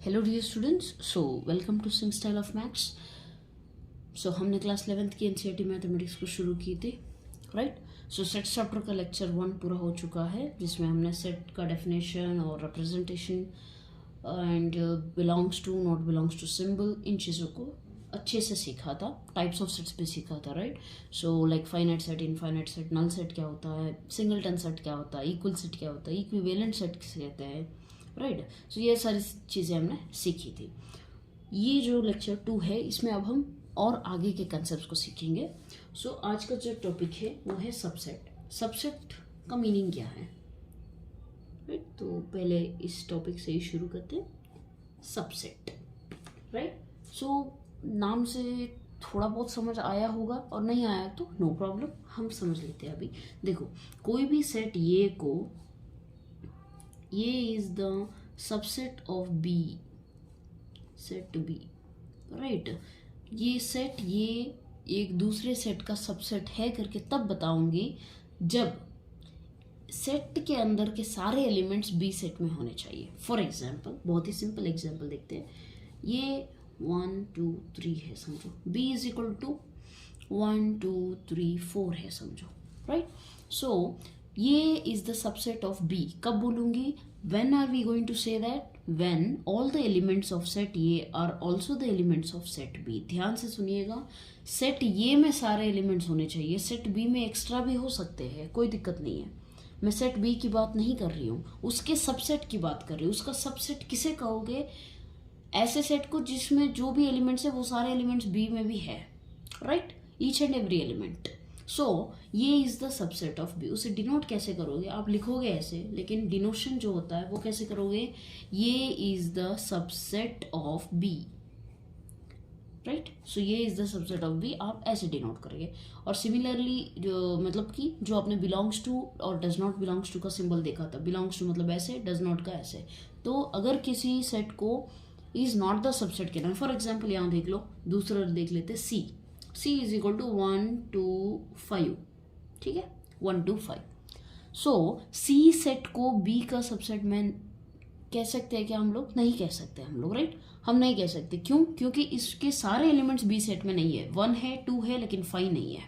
Hello dear students, so welcome to Singh style of maths. So हमने class 11th की NCERT mathematics को शुरू की थी, राइट। सो सेट चैप्टर का लेक्चर 1 पूरा हो चुका है, जिसमें हमने सेट का डेफिनेशन और representation and belongs to, not belongs to symbol, इन चीज़ों को अच्छे से सीखा था। टाइप्स ऑफ सेट्स भी सीखा था, right. So like finite set, infinite set, null set क्या होता है, सिंगलटन सेट क्या होता है, इक्वल सेट क्या होता है, इक्विवेलेंट सेट किसे कहते हैं, राइट। सो ये सारी चीज़ें हमने सीखी थी। ये जो लेक्चर 2 है, इसमें अब हम और आगे के कंसेप्ट को सीखेंगे। सो आज का जो टॉपिक है वो है सबसेट। सबसेट का मीनिंग क्या है, राइट। तो पहले इस टॉपिक से ही शुरू करते हैं, सबसेट, राइट। सो नाम से थोड़ा बहुत समझ आया होगा, और नहीं आया तो नो प्रॉब्लम, हम समझ लेते हैं अभी। देखो, कोई भी सेट ये को, A is the subset of B, set B, right. ये सेट ये एक दूसरे सेट का सबसेट है करके तब बताऊंगी जब सेट के अंदर के सारे एलिमेंट्स बी सेट में होने चाहिए। फॉर एग्जाम्पल, बहुत ही सिंपल एग्जाम्पल देखते हैं। ये 1 2 3 है समझो, बी इज इक्वल टू 1 2 3 4 है समझो, राइट। सो ये is the subset of B. कब बोलूंगी? when are we going to say that? when all the elements of set A are also the elements of set B। ध्यान से सुनिएगा, set A में सारे एलिमेंट्स होने चाहिए, सेट बी में एक्स्ट्रा भी हो सकते हैं, कोई दिक्कत नहीं है। मैं सेट बी की बात नहीं कर रही हूँ, उसके सबसेट की बात कर रही हूँ। उसका सबसेट किसे कहोगे? ऐसे सेट को जिसमें जो भी एलिमेंट्स है वो सारे एलिमेंट्स बी में भी है, right, each and every element. So ये is the subset of B. उसे डिनोट कैसे करोगे? आप लिखोगे ऐसे, लेकिन डिनोशन जो होता है वो कैसे करोगे? ये is the subset of B, right. So ये is the subset of B, आप ऐसे डिनोट करेंगे। और सिमिलरली जो मतलब कि जो आपने बिलोंग्स टू और डज नॉट बिलोंग्स टू का सिंबल देखा था, बिलोंग्स टू मतलब ऐसे, डज नॉट का ऐसे। तो अगर किसी सेट को इज नॉट द सबसेट कहना है, फॉर एग्जाम्पल यहाँ देख लो, दूसरा देख लेते, सी इज इक्वल टू 1 2 5, ठीक है, 1 2 5। सो सी सेट को बी का सबसेट में कह सकते हैं क्या हम लोग? नहीं कह सकते हम लोग, राइट। हम नहीं कह सकते, क्यों? क्योंकि इसके सारे एलिमेंट्स बी सेट में नहीं है। 1 है, 2 है, लेकिन 5 नहीं है,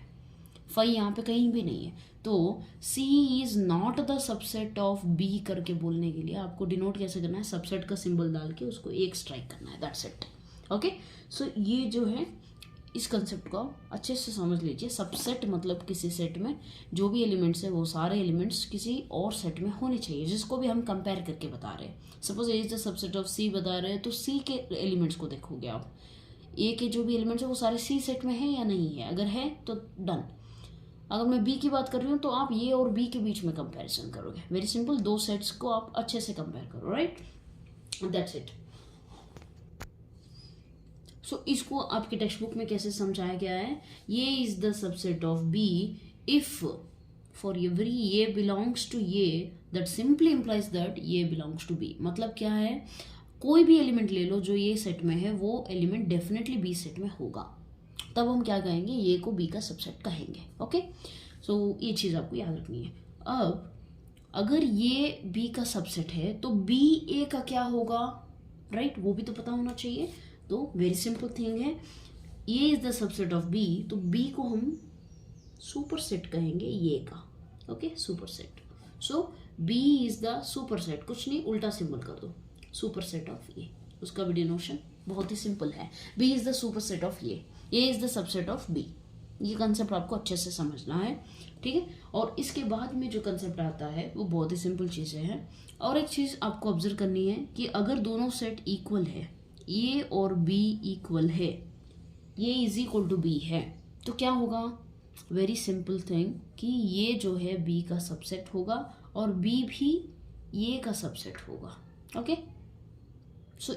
5 यहाँ पे कहीं भी नहीं है। तो C is not the subset of B करके बोलने के लिए आपको डिनोट कैसे करना है? सबसेट का सिंबल डाल के उसको एक स्ट्राइक करना है, दैट्स इट, ओके। सो ये जो है, इस कंसेप्ट को अच्छे से समझ लीजिए। सबसेट मतलब किसी सेट में जो भी एलिमेंट्स है वो सारे एलिमेंट्स किसी और सेट में होने चाहिए, जिसको भी हम कंपेयर करके बता रहे हैं। Suppose A is the subset of C बता रहे हैं, तो सी के एलिमेंट्स को देखोगे आप, ए के जो भी एलिमेंट्स है वो सारे सी सेट में है या नहीं है। अगर है तो डन। अगर मैं बी की बात कर रही हूँ तो आप ए और बी के बीच में कंपेरिजन करोगे। वेरी सिंपल, दो सेट्स को आप अच्छे से कंपेयर करो, राइट, दैट्स इट। सो इसको आपके टेक्स्ट बुक में कैसे समझाया गया है? A is the subset of B if for every A belongs to A, that simply implies that A belongs to B. मतलब क्या है? कोई भी एलिमेंट ले लो जो ये सेट में है, वो एलिमेंट डेफिनेटली बी सेट में होगा, तब हम क्या कहेंगे? ये को बी का सबसेट कहेंगे, ओके। सो ये चीज़ आपको याद रखनी है। अब अगर ये बी का सबसेट है तो बी ए का क्या होगा, राइट, वो भी तो पता होना चाहिए। तो वेरी सिंपल थिंग है, A is the subset of B, तो बी को हम सुपर सेट कहेंगे ये का, okay, super set. So B is the super set, कुछ नहीं, उल्टा सिंबल कर दो, सुपर सेट ऑफ ए। उसका भी डिनोशन बहुत ही सिंपल है, B is the super set of ये is the subset of B. ये कंसेप्ट आपको अच्छे से समझना है, ठीक है। और इसके बाद में जो कंसेप्ट आता है वो बहुत ही सिंपल चीज़ें हैं। और एक चीज़ आपको ऑब्जर्व करनी है कि अगर दोनों सेट इक्वल है, ए और बी इक्वल है, A is equal to B है, तो क्या होगा? वेरी सिंपल थिंग कि ये जो है बी का सबसेट होगा और बी भी ये का सबसेट होगा, ओके। सो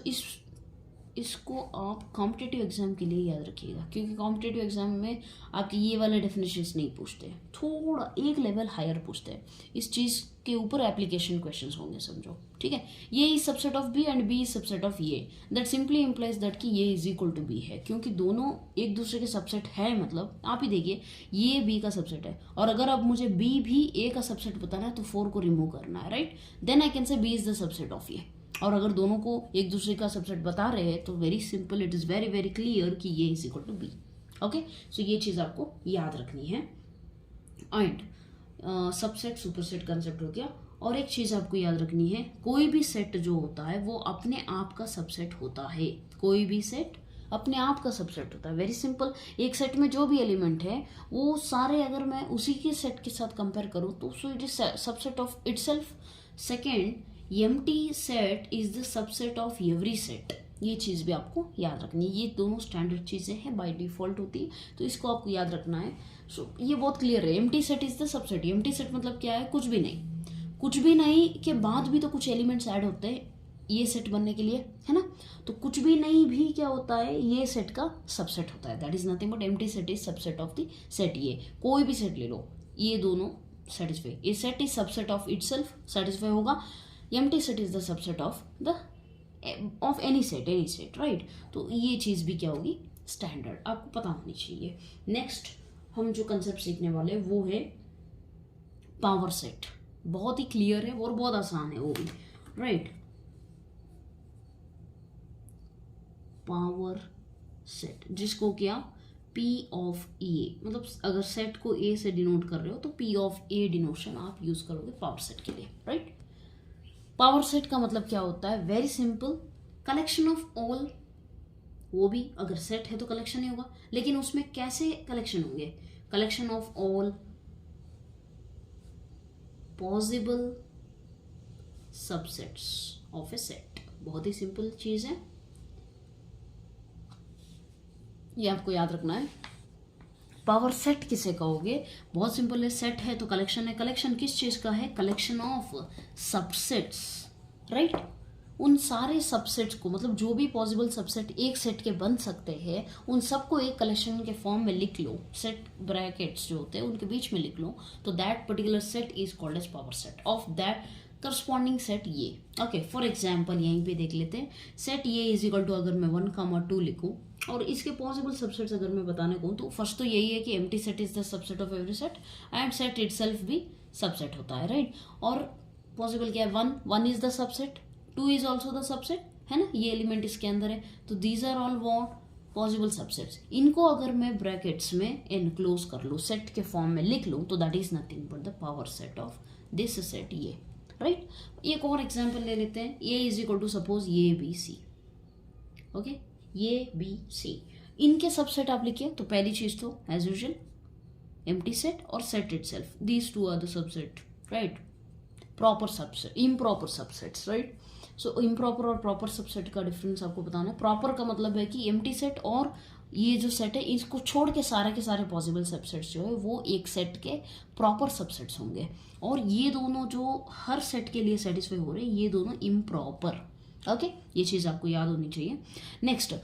इसको आप कॉम्पिटिटिव एग्जाम के लिए याद रखिएगा, क्योंकि कॉम्पिटिटिव एग्जाम में आपके ये वाले डेफिनेशंस नहीं पूछते, थोड़ा एक लेवल हायर पूछते हैं। इस चीज़ के ऊपर एप्लीकेशन क्वेश्चंस होंगे, समझो, ठीक है। A is subset of B and B is subset of A, that simply implies that कि ये इज इक्वल टू बी है, क्योंकि दोनों एक दूसरे के सबसेट है। मतलब आप ही देखिए, ये बी का सबसेट है, और अगर अब मुझे बी भी ए का सबसेट बताना है तो 4 को रिमूव करना है, right, then I can say B is the subset of A. और अगर दोनों को एक दूसरे का सबसेट बता रहे हैं तो very simple, it is very very clear कि ये is equal to B. Okay, so ये चीज़ आपको याद रखनी है। एंड सबसेट सुपरसेट कंसेप्ट हो गया। और एक चीज़ आपको याद रखनी है, कोई भी सेट जो होता है वो अपने आप का सबसेट होता है। कोई भी सेट अपने आप का सबसेट होता है, वेरी सिंपल। एक सेट में जो भी एलिमेंट है वो सारे अगर मैं उसी के सेट के साथ कंपेयर करूँ तो so it is subset of itself. Second, empty set is the subset of every set. ये चीज़ भी आपको याद रखनी है। ये दोनों स्टैंडर्ड चीज़ें हैं, बाय डिफॉल्ट होती है, तो इसको आपको याद रखना है। सो ये बहुत क्लियर है, empty set is the subset. Empty set मतलब क्या है, कुछ भी नहीं। कुछ भी नहीं के बाद भी तो कुछ एलिमेंट्स ऐड होते हैं ये सेट बनने के लिए, है ना। तो कुछ भी नहीं भी क्या होता है, ये सेट का सबसेट होता है। That is nothing but empty set is subset of the set. ये कोई भी सेट ले लो, ये दोनों सेटिस्फाई। ये set is subset of itself, satisfy होगा। Empty set is the subset of any set, right. तो ये चीज़ भी क्या होगी, स्टैंडर्ड, आपको पता होनी चाहिए। नेक्स्ट हम जो कंसेप्ट सीखने वाले वो है पावर सेट। बहुत ही क्लियर है और बहुत आसान है वो भी, राइट। पावर सेट, जिसको क्या P ऑफ ए, मतलब अगर सेट को A से डिनोट कर रहे हो तो P ऑफ ए डिनोशन आप यूज करोगे पावर सेट के लिए, राइट। पावर सेट का मतलब क्या होता है, very simple, collection of all. वो भी अगर सेट है तो कलेक्शन ही होगा, लेकिन उसमें कैसे कलेक्शन होंगे, collection of all possible subsets of a set. बहुत ही सिंपल चीज है, ये आपको याद रखना है। पावर सेट किसे कहोगे, बहुत सिंपल है, सेट है तो कलेक्शन है। कलेक्शन किस चीज का है, कलेक्शन ऑफ सबसेट्स, राइट। उन सारे सबसेट्स को, मतलब जो भी पॉसिबल सबसेट एक सेट के बन सकते हैं उन सबको एक कलेक्शन के फॉर्म में लिख लो, सेट ब्रैकेट्स जो होते हैं उनके बीच में लिख लो, तो that particular set is called as power set of that corresponding set ये। ओके, फॉर एग्जाम्पल यहीं पे देख लेते हैं, set A is equal to, अगर मैं 1, 2 लिखूं और इसके पॉसिबल सबसेट्स अगर मैं बताने को, तो फर्स्ट तो यही है कि empty set is the subset of every set and set itself भी सबसेट होता है, राइट। और पॉसिबल क्या है, 1 is the subset, 2 is also the subset, है ना, ये एलिमेंट इसके अंदर है, तो these are all what possible subsets. इनको अगर मैं ब्रैकेट्स में एनक्लोज कर लूँ, सेट के फॉर्म में लिख लूँ, तो that is nothing but the power set of this set A, right. एक और एग्जाम्पल ले लेते हैं, A is equal to suppose A B C. Okay, A B C, इनके सबसेट आप लिखिए, तो पहली चीज तो एज यूजुअल एम्प्टी सेट और set itself, these two are the subset, right. Proper subset, improper subsets, right. So improper और proper subset का डिफरेंस आपको बताना है। प्रॉपर का मतलब है कि एम्प्टी सेट और ये जो सेट है इसको छोड़ के सारे पॉसिबल सबसेट्स जो है वो एक सेट के प्रॉपर सबसेट्स होंगे, और ये दोनों जो हर सेट के लिए सेटिस्फाई हो रहे हैं ये दोनों इम्प्रॉपर। ओके, ये चीज़ आपको याद होनी चाहिए। नेक्स्ट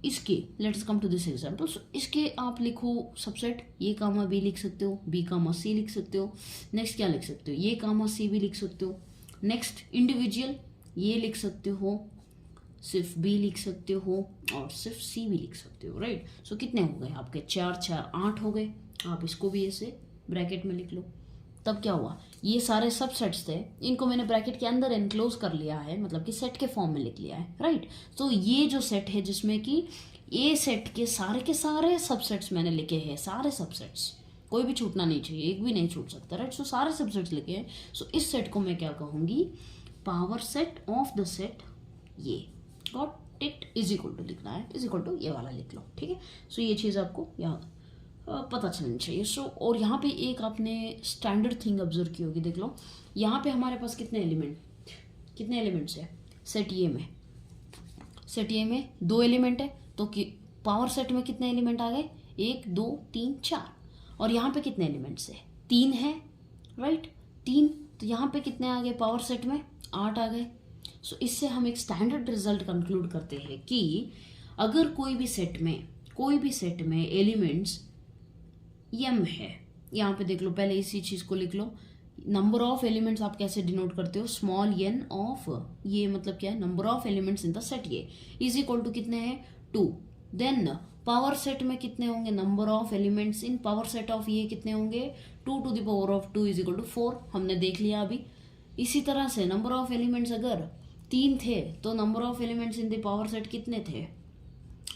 इसके, let's come to this example. इसके आप लिखो सबसेट, ये कामा बी लिख सकते हो, बी कामा सी लिख सकते हो। नेक्स्ट क्या लिख सकते हो, ये कामा सी भी लिख सकते हो। नेक्स्ट इंडिविजुअल, ये लिख सकते हो, सिर्फ बी लिख सकते हो और सिर्फ सी भी लिख सकते हो, राइट। सो कितने हो गए आपके, 4 4 8 हो गए। आप इसको भी ऐसे ब्रैकेट में लिख लो। तब क्या हुआ, ये सारे सबसेट्स थे, इनको मैंने ब्रैकेट के अंदर एनक्लोज कर लिया है, मतलब कि सेट के फॉर्म में लिख लिया है, राइट। तो ये जो सेट है जिसमें कि ए सेट के सारे सबसेट्स मैंने लिखे हैं, सारे सबसेट्स, कोई भी छूटना नहीं चाहिए, एक भी नहीं छूट सकता, राइट। सो सारे सबसेट्स लिखे हैं। सो इस सेट को मैं क्या कहूँगी, power set of the set ये, got it, is equal to लिखना है, इज इक्वल टू ये वाला लिख लो, ठीक है। सो ये चीज़ आपको याद पता चलनी चाहिए। सो और यहाँ पे एक आपने स्टैंडर्ड थिंग ऑब्जर्व की होगी, देख लो यहाँ पे हमारे पास कितने एलिमेंट्स है सेट ए में, सेट ए में 2 एलिमेंट है, तो पावर सेट में कितने एलिमेंट आ गए, 1 2 3 4, और यहाँ पे कितने एलिमेंट्स है, 3 है, राइट, 3। तो यहाँ पे कितने आ गए पावर सेट में, 8 आ गए। सो इससे हम एक स्टैंडर्ड रिजल्ट कंक्लूड करते हैं कि अगर कोई भी सेट में एलिमेंट्स m है, यहाँ पे देख लो, पहले इसी चीज को लिख लो, नंबर ऑफ एलिमेंट्स आप कैसे डिनोट करते हो, स्मॉल n ऑफ, ये मतलब क्या है, number of elements in the set, A is equal to कितने हैं, 2। देन पावर सेट में कितने होंगे, number of elements in power set of A कितने होंगे, 2 to the power of 2 is equal to 4, हमने देख लिया अभी। इसी तरह से नंबर ऑफ एलिमेंट्स अगर 3 थे तो number of elements in the power set कितने थे?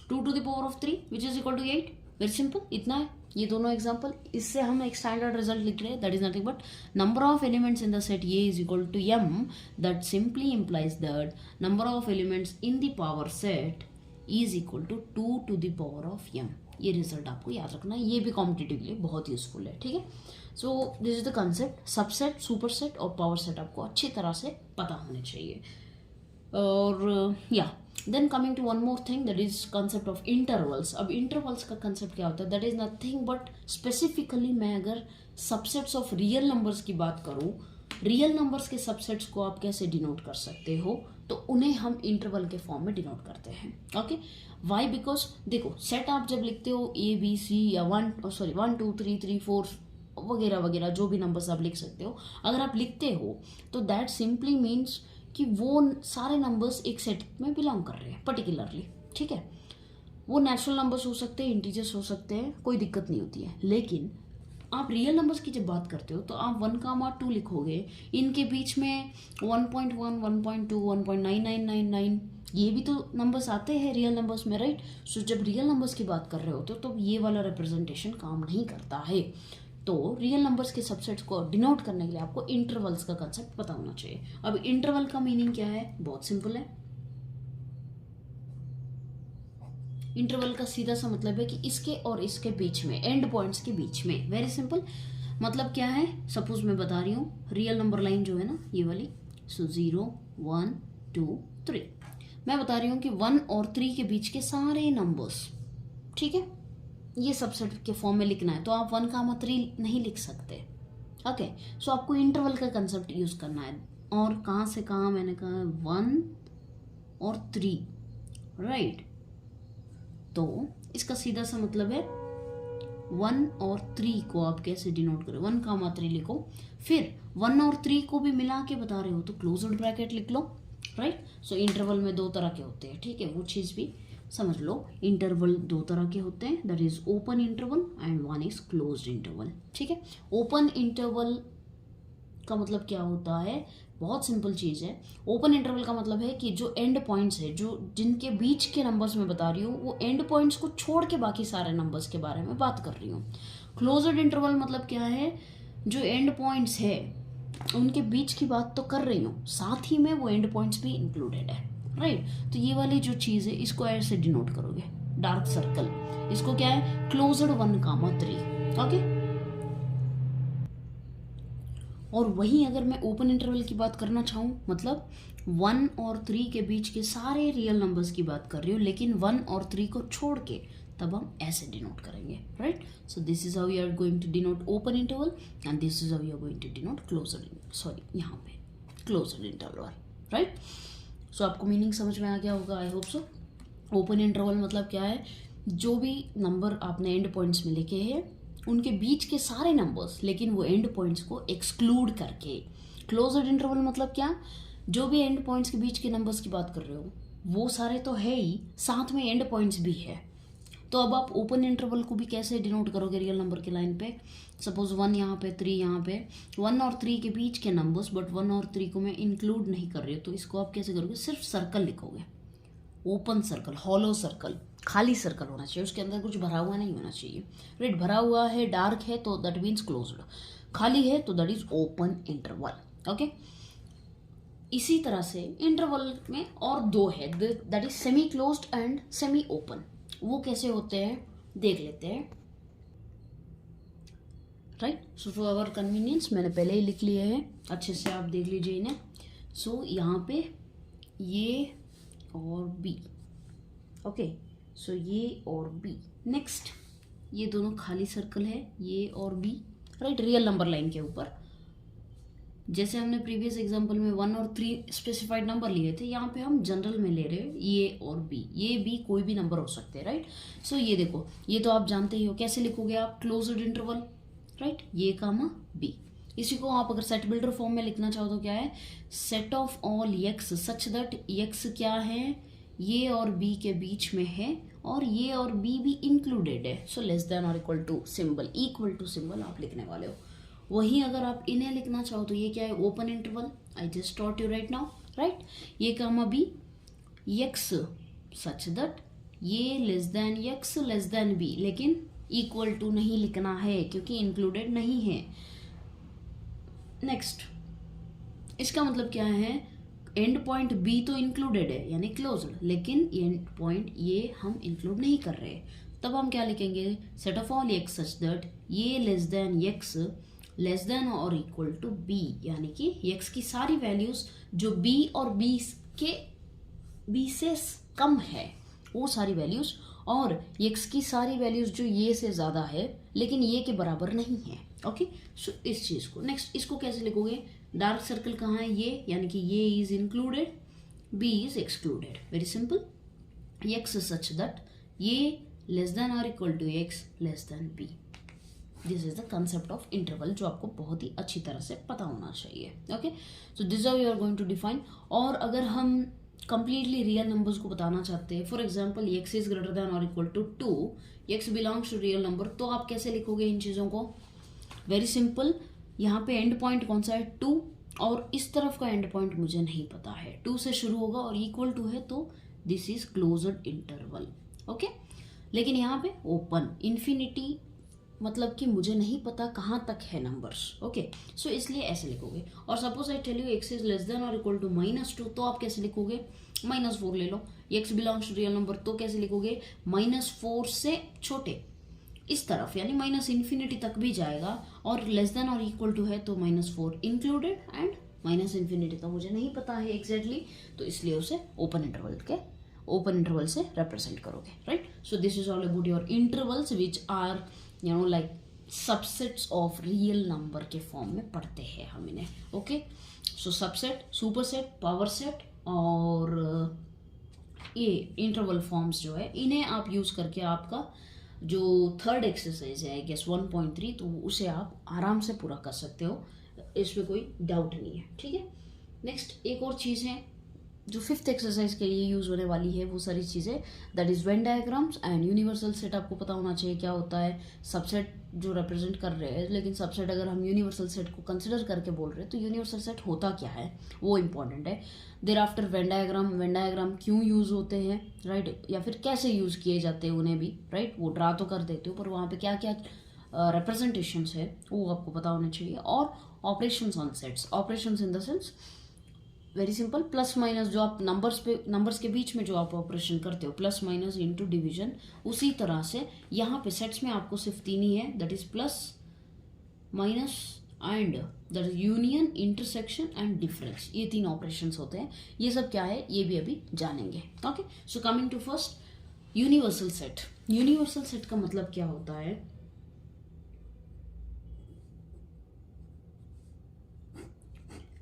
2 to the power of 3 which is equal to 8। Very simple, इतना है ये दोनों एग्जाम्पल। इससे हम एक स्टैंडर्ड रिजल्ट लिख रहे हैं, that is nothing but number of elements in the set A is equal to M, that simply implies that number of elements in the power set is equal to 2 to the power of m। ये result आपको याद रखना है, ये भी competitively बहुत useful है, ठीक है। So this is the concept. Subset, superset और पावर सेट आपको अच्छी तरह से पता होने चाहिए। और या then coming to one more thing, that is concept of intervals. अब इंटरवल्स का कंसेप्ट क्या होता है? That is nothing but specifically मैं अगर सबसेट्स ऑफ रियल नंबर्स की बात करूं, रियल नंबर्स के सबसेट्स को आप कैसे डिनोट कर सकते हो, तो उन्हें हम इंटरवल के फॉर्म में डिनोट करते हैं। Okay, why? बिकॉज देखो, सेट आप जब लिखते हो ए बी सी या 1 2 3 3 4 वगैरह वगैरह जो भी नंबर्स आप लिख सकते हो, अगर आप लिखते हो तो दैट सिंपली मीन्स कि वो सारे नंबर्स एक सेट में बिलोंग कर रहे हैं पर्टिकुलरली, ठीक है। वो नेचुरल नंबर्स हो सकते हैं, इंटीजर्स हो सकते हैं, कोई दिक्कत नहीं होती है। लेकिन आप रियल नंबर्स की जब बात करते हो तो आप 1, 2 लिखोगे, इनके बीच में 1.1 1.2 1.9999 ये भी तो नंबर्स आते हैं रियल नंबर्स में, राइट। सो जब रियल नंबर्स की बात कर रहे होते हो तो ये वाला रिप्रेजेंटेशन काम नहीं करता है। तो रियल नंबर्स के सबसेट्स को डिनोट करने के लिए आपको इंटरवल्स का कंसेप्ट पता होना चाहिए। अब इंटरवल का मीनिंग क्या है? बहुत सिंपल है। इंटरवल का सीधा सा मतलब है कि इसके और इसके बीच में, एंड पॉइंट्स के बीच में। वेरी सिंपल, मतलब क्या है? सपोज मैं बता रही हूँ रियल नंबर लाइन जो है ना ये वाली, सो 0 1 2 3, मैं बता रही हूँ कि 1 और 3 के बीच के सारे नंबर्स, ठीक है, ये सबसेट के फॉर्म में लिखना है तो आप 1, 3 नहीं लिख सकते। ओके, सो आपको इंटरवल का कंसेप्ट यूज करना है। और कहाँ से कहाँ? मैंने कहा 1 और 3, राइट। तो इसका सीधा सा मतलब है 1 और 3 को आप कैसे डिनोट करें? 1, 3 लिखो, फिर 1 और 3 को भी मिला के बता रहे हो तो क्लोज्ड ब्रैकेट लिख लो, राइट। सो इंटरवल में 2 तरह के होते हैं, ठीक है, वो चीज़ भी समझ लो। इंटरवल 2 तरह के होते हैं, that is open interval and 1 is closed interval, ठीक है। ओपन इंटरवल का मतलब क्या होता है? बहुत सिंपल चीज़ है। ओपन इंटरवल का मतलब है कि जो एंड पॉइंट्स है, जो जिनके बीच के नंबर्स में बता रही हूँ, वो एंड पॉइंट्स को छोड़ के बाकी सारे नंबर्स के बारे में बात कर रही हूँ। क्लोज्ड इंटरवल मतलब क्या है? जो एंड पॉइंट्स है उनके बीच की बात तो कर रही हूँ, साथ ही में वो एंड पॉइंट्स भी इंक्लूडेड है, राइट। तो ये वाली जो चीज़ है इसको ऐसे डिनोट करोगे, डार्क सर्कल। इसको क्या है? Closed 1, 3, okay. और वहीं अगर मैं ओपन इंटरवल की बात करना चाहूँ, मतलब 1 और 3 के बीच के सारे रियल नंबर्स की बात कर रही हूँ, लेकिन 1 और 3 को छोड़ के, तब हम ऐसे डिनोट करेंगे, right. So this is how you are going to denote open interval and this is how you are going to denote यहाँ पे क्लोज्ड इंटरवल, राइट। सो आपको मीनिंग समझ में आ गया होगा, I hope so. Open interval मतलब क्या है? जो भी नंबर आपने एंड पॉइंट्स में लिखे हैं उनके बीच के सारे नंबर्स, लेकिन वो एंड पॉइंट्स को एक्सक्लूड करके। क्लोज्ड इंटरवल मतलब क्या? जो भी एंड पॉइंट्स के बीच के नंबर्स की बात कर रहे हो वो सारे तो है ही, साथ में एंड पॉइंट्स भी है। तो अब आप ओपन इंटरवल को भी कैसे डिनोट करोगे रियल नंबर के लाइन पे? सपोज 1 यहाँ पे, 3 यहाँ पे, 1 और 3 के बीच के नंबर्स, बट 1 और 3 को मैं इंक्लूड नहीं कर रही हूँ, तो इसको आप कैसे करोगे? सिर्फ सर्कल लिखोगे, ओपन सर्कल, हॉलो सर्कल, खाली सर्कल होना चाहिए, उसके अंदर कुछ भरा हुआ नहीं होना चाहिए, राइट। भरा हुआ है, डार्क है तो दैट मीन्स क्लोज्ड, खाली है तो that is open interval, okay. इसी तरह से इंटरवल में और 2 है, that is semi closed and semi open. वो कैसे होते हैं देख लेते हैं, right. So for our convenience मैंने पहले ही लिख लिए हैं, अच्छे से आप देख लीजिए इन्हें। सो यहाँ पे ये और बी, ओके। सो ये और बी, नेक्स्ट ये दोनों खाली सर्कल है, ये और B, right, real number line के ऊपर। जैसे हमने प्रीवियस एग्जांपल में 1 और 3 स्पेसिफाइड नंबर लिए थे, यहाँ पे हम जनरल में ले रहे हैं ये और बी, ये बी कोई भी नंबर हो सकते हैं, राइट। सो ये देखो, ये तो आप जानते ही हो, कैसे लिखोगे आप? क्लोज्ड इंटरवल, राइट, ये कामा बी। इसी को आप अगर सेट बिल्डर फॉर्म में लिखना चाहो तो क्या है? Set of all x such that x क्या है? ये और बी के बीच में है और ये और बी भी इंक्लूडेड है। सो लेस देन और equal to symbol, equal to symbol आप लिखने वाले हो। वहीं अगर आप इन्हें लिखना चाहो तो ये क्या है? Open interval, I just taught you right now. Right. ये कामा बी x सच दैट ये less than x less than b, लेकिन इक्वल टू नहीं लिखना है क्योंकि इंक्लूडेड नहीं है। नेक्स्ट, इसका मतलब क्या है, एंड पॉइंट b तो इंक्लूडेड है यानी क्लोज्ड, लेकिन एंड पॉइंट ये हम इंक्लूड नहीं कर रहे। तब हम क्या लिखेंगे, set of all x such that ये less than x less than और इक्वल टू b, यानी कि x की सारी वैल्यूज जो b और b से कम है वो सारी वैल्यूज, और x की सारी वैल्यूज जो ये से ज़्यादा है लेकिन ये के बराबर नहीं है। ओके, सो इस चीज़ को। नेक्स्ट, इसको कैसे लिखोगे, डार्क सर्कल कहाँ है, ये, यानी कि ये is included, b is excluded. Very simple, x such that ये लेस देन और equal to x less than b। This is the concept of interval, जो आपको बहुत ही अच्छी तरह से पता होना चाहिए। Okay, so this how you are going to define. और अगर हम कंप्लीटली रियल नंबर्स को बताना चाहते हैं, for example x is greater than और equal to 2, x belongs to real number, तो आप कैसे लिखोगे इन चीज़ों को, वेरी सिंपल। यहाँ पे एंड पॉइंट कौन सा है, 2, और इस तरफ का एंड पॉइंट मुझे नहीं पता है, 2 से शुरू होगा और इक्वल टू है, तो this is closed interval. Okay, लेकिन यहाँ पे ओपन इन्फिनिटी, मतलब कि मुझे नहीं पता कहाँ तक है नंबर्स। ओके, सो इसलिए ऐसे लिखोगे। और suppose I tell you x is less than और इक्वल टू -2, तो आप कैसे लिखोगे, -4 ले लो। x belongs to real number, तो कैसे लिखोगे, -4 से छोटे इस तरफ, यानी माइनस इन्फिनिटी तक भी जाएगा, और लेस देन और इक्वल टू है तो -4 इंक्लूडेड, एंड माइनस इन्फिनिटी तो मुझे नहीं पता है एग्जैक्टली, तो इसलिए उसे ओपन इंटरवल से रिप्रेजेंट करोगे, right. So this is all about your intervals which are like subsets of real number के फॉर्म में पढ़ते हैं हम इन्हें। Okay, so subset, superset, power set और ये इंटरवल फॉर्म्स जो है, इन्हें आप यूज करके आपका जो थर्ड एक्सरसाइज है आई गेस 1.3, तो उसे आप आराम से पूरा कर सकते हो, इसमें कोई डाउट नहीं है, ठीक है। नेक्स्ट, एक और चीज़ है जो फिफ्थ एक्सरसाइज के लिए यूज़ होने वाली है, वो सारी चीज़ें, that is Venn diagrams and universal set. आपको पता होना चाहिए क्या होता है, सबसेट जो रिप्रेजेंट कर रहे हैं, लेकिन सबसेट अगर हम यूनिवर्सल सेट को कंसिडर करके बोल रहे हैं तो यूनिवर्सल सेट होता क्या है वो इंपॉर्टेंट है। देर आफ्टर वेन डायग्राम क्यों यूज़ होते हैं, राइट, या फिर कैसे यूज़ किए जाते हैं उन्हें भी, राइट, वो ड्रा तो कर देते हो पर वहाँ पे क्या क्या रिप्रेजेंटेशंस है वो आपको पता होने चाहिए। और operations on sets, operations in the sense very simple, plus minus, जो आप नंबर्स के बीच में जो आप ऑपरेशन करते हो, प्लस माइनस इनटू डिवीजन, उसी तरह से यहाँ पे सेट्स में आपको सिर्फ 3 ही है, that is plus minus and that is union, intersection and difference. ये 3 ऑपरेशंस होते हैं। ये सब क्या है ये भी अभी जानेंगे। Okay, so coming to first universal set. Universal set का मतलब क्या होता है,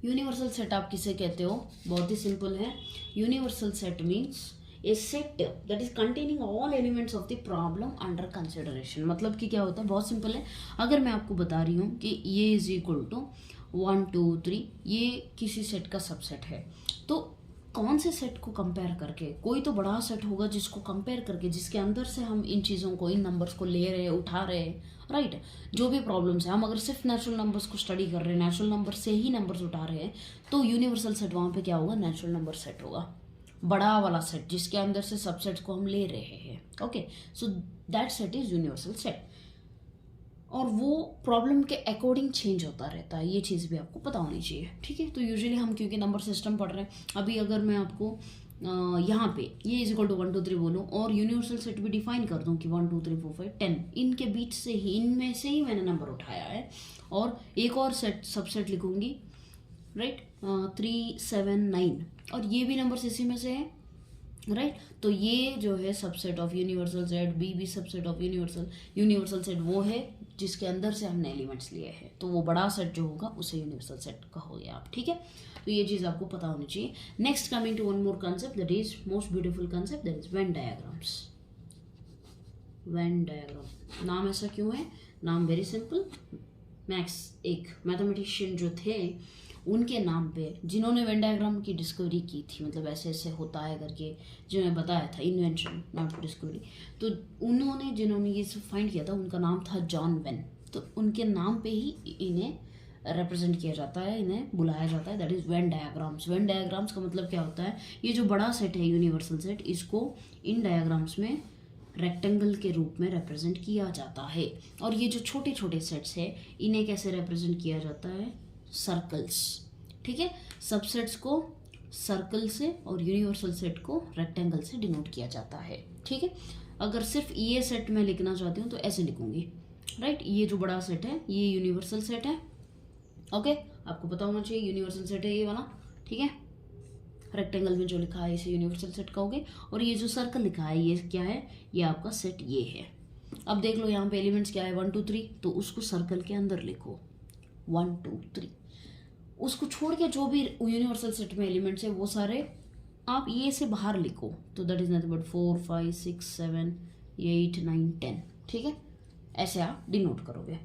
यूनिवर्सल सेट आप किसे कहते हो, बहुत ही सिंपल है। Universal set means A set that is containing all elements of the problem under consideration. मतलब कि क्या होता है, बहुत सिंपल है। अगर मैं आपको बता रही हूँ कि ये इज इक्वल टू 1 2 3, ये किसी सेट का सबसेट है, तो कौन से सेट को कंपेयर करके, कोई तो बड़ा सेट होगा जिसको कंपेयर करके, जिसके अंदर से हम इन चीज़ों को, इन नंबर्स को ले रहे हैं, उठा रहे हैं, राइट। जो भी प्रॉब्लम्स है, हम अगर सिर्फ नेचुरल नंबर्स को स्टडी कर रहे हैं, नेचुरल नंबर से ही नंबर्स उठा रहे हैं, तो यूनिवर्सल सेट वहाँ पे क्या होगा, नेचुरल नंबर सेट होगा, बड़ा वाला सेट जिसके अंदर से सबसेट्स को हम ले रहे हैं। Okay, so that set is universal set, और वो प्रॉब्लम के अकॉर्डिंग चेंज होता रहता है, ये चीज़ भी आपको पता होनी चाहिए, ठीक है। तो यूजुअली हम क्योंकि नंबर सिस्टम पढ़ रहे हैं, अभी अगर मैं आपको यहाँ पे ये इज इक्वल टू 1 2 3 बोलूँ और यूनिवर्सल सेट भी डिफाइन कर दूँ कि 1 2 3 4 5 10, इनके बीच से ही, इनमें से ही मैंने नंबर उठाया है, और एक और सेट सबसेट लिखूंगी, राइट, 3 7 9, और ये भी नंबर इसी में से है, राइट। तो ये जो है subset of universal set, B भी सबसेट ऑफ यूनिवर्सल सेट वो है जिसके अंदर से हमने एलिमेंट्स लिए हैं, तो वो बड़ा सेट जो होगा उसे यूनिवर्सल सेट कहोगे आप, ठीक है। तो ये चीज़ आपको पता होनी चाहिए। Next, coming to one more concept, that is most beautiful concept, that is Venn diagrams. Venn diagram नाम ऐसा क्यों है, नाम वेरी सिंपल, मैक्स एक मैथमेटिशियन जो थे उनके नाम पे, जिन्होंने वेन डायग्राम की डिस्कवरी की थी, मतलब ऐसे ऐसे होता है करके जिन्होंने बताया था, इन्वेंशन नॉट डिस्कवरी, तो जिन्होंने ये सब फाइंड किया था, उनका नाम था जॉन वेन, तो उनके नाम पे ही इन्हें रिप्रेजेंट किया जाता है, इन्हें बुलाया जाता है, that is Venn diagrams. Venn diagrams का मतलब क्या होता है, ये जो बड़ा सेट है यूनिवर्सल सेट, इसको इन डायग्राम्स में रेक्टेंगल के रूप में रिप्रेजेंट किया जाता है। और ये जो छोटे छोटे सेट्स है इन्हें कैसे रिप्रेजेंट किया जाता है, सर्कल्स। ठीक है, सबसेट्स को सर्कल से और यूनिवर्सल सेट को रेक्टेंगल से डिनोट किया जाता है। ठीक है, अगर सिर्फ ये सेट में लिखना चाहती हूँ तो ऐसे लिखूंगी, राइट। ये जो बड़ा सेट है ये यूनिवर्सल सेट है, ओके, आपको पता होना चाहिए यूनिवर्सल सेट है ये वाला। ठीक है, रेक्टेंगल में जो लिखा है इसे यूनिवर्सल सेट कहोगे। और ये जो सर्कल लिखा है ये क्या है, ये आपका सेट ये है। अब देख लो यहाँ पे एलिमेंट्स क्या है, 1 2 3, तो उसको सर्कल के अंदर लिखो 1 2 3। उसको छोड़ के जो भी यूनिवर्सल सेट में एलिमेंट्स है वो सारे आप ये से बाहर लिखो, तो दैट इज नथिंग बट 4 5 6 7 8 9 10। ठीक है, ऐसे आप डिनोट करोगे।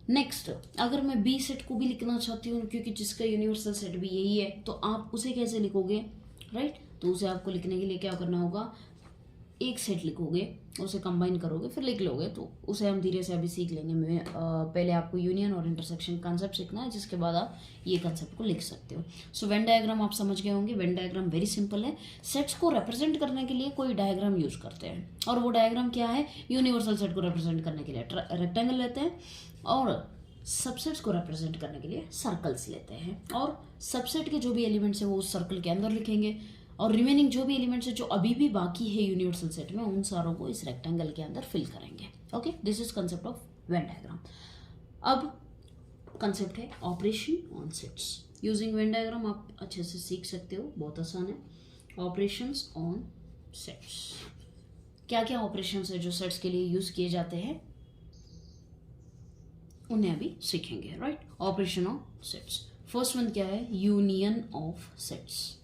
नेक्स्ट, अगर मैं बी सेट को भी लिखना चाहती हूँ क्योंकि जिसका यूनिवर्सल सेट भी यही है, तो आप उसे कैसे लिखोगे, राइट। तो उसे आपको लिखने के लिए क्या करना होगा, एक सेट लिखोगे, उसे कंबाइन करोगे, फिर लिख लोगे। तो उसे हम धीरे से अभी सीख लेंगे। मैं पहले आपको यूनियन और इंटरसेक्शन कंसेप्ट सीखना है, जिसके बाद आप ये कंसेप्ट को लिख सकते हो। सो वेन डायग्राम आप समझ गए होंगे। वेन डायग्राम वेरी सिंपल है, सेट्स को रिप्रेजेंट करने के लिए कोई डायग्राम यूज करते हैं, और वो डायग्राम क्या है, यूनिवर्सल सेट को रिप्रेजेंट करने के लिए रेक्टेंगल लेते हैं, और सबसेट्स को रिप्रेजेंट करने के लिए सर्कल्स लेते हैं, और सबसेट के जो भी एलिमेंट्स है वो उस सर्कल के अंदर लिखेंगे, और रिमेनिंग जो भी एलिमेंट्स है जो अभी भी बाकी है यूनिवर्सल सेट में, उन सारों को इस रेक्टेंगल के अंदर फिल करेंगे। Okay, this is concept of Venn diagram. अब कंसेप्ट है operation on sets. Using Venn diagram आप अच्छे से सीख सकते हो, बहुत आसान है। ऑपरेशंस ऑन सेट्स, क्या क्या ऑपरेशंस है जो सेट्स के लिए यूज किए जाते हैं उन्हें अभी सीखेंगे, right. Operation of sets, first one क्या है, union of sets.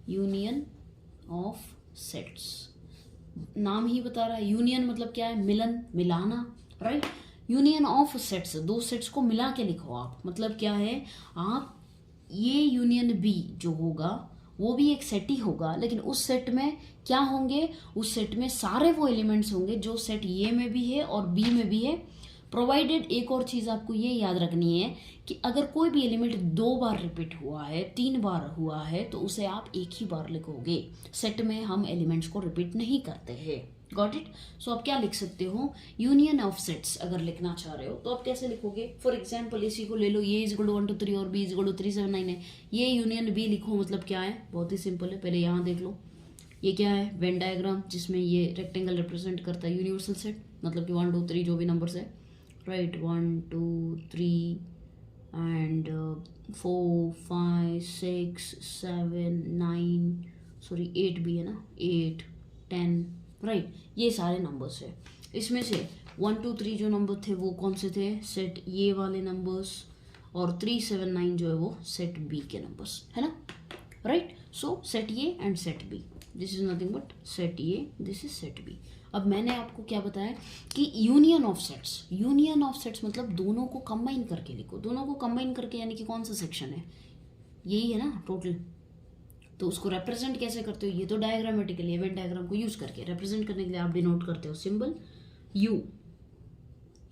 Union of sets, नाम ही बता रहा है, यूनियन मतलब क्या है, मिलन, मिलाना, राइट। यूनियन ऑफ सेट्स, दो सेट्स को मिला के लिखो आप, मतलब क्या है, आप ये यूनियन बी जो होगा वो भी एक सेट ही होगा, लेकिन उस सेट में क्या होंगे, उस सेट में सारे वो एलिमेंट्स होंगे जो सेट ए में भी है और बी में भी है, प्रोवाइडेड। एक और चीज आपको ये याद रखनी है कि अगर कोई भी एलिमेंट 2 बार रिपीट हुआ है, 3 बार हुआ है, तो उसे आप एक ही बार लिखोगे। सेट में हम एलिमेंट्स को रिपीट नहीं करते हैं, गॉट इट। सो आप क्या लिख सकते हो, यूनियन ऑफ सेट्स अगर लिखना चाह रहे हो तो आप कैसे लिखोगे, फॉर एग्जाम्पल इसी को ले लो, ये इज इक्वल टू 1 2 3 और बी इज इक्वल टू 3 7 9 है, ये यूनियन बी लिखो, मतलब क्या है, बहुत ही सिंपल है। पहले यहाँ देख लो, ये क्या है, वेन डायग्राम, जिसमें ये रेक्टेंगल रिप्रेजेंट करता है यूनिवर्सल सेट, मतलब कि 1 2 3 जो भी नंबर्स है, राइट, 1 2 3 and 4 5 6 7 9, सॉरी 8 भी है ना, 8 10, राइट, ये सारे नंबर्स है। इसमें से 1 2 3 जो नंबर थे वो कौन से थे, सेट ये वाले नंबर्स, और 3 7 9 जो है वो सेट बी के नंबर्स है ना, right. So set A and set B, this is nothing but set A, this is set B. अब मैंने आपको क्या बताया कि union of sets, union of sets मतलब दोनों को कंबाइन करके लिखो, दोनों को कंबाइन करके, यानी कि कौन सा सेक्शन है, यही है ना टोटल। तो उसको रिप्रेजेंट कैसे करते हो, ये तो डायग्रामेटिकली इवेंट डायग्राम को यूज करके रिप्रेजेंट करने के लिए आप डिनोट करते हो symbol U,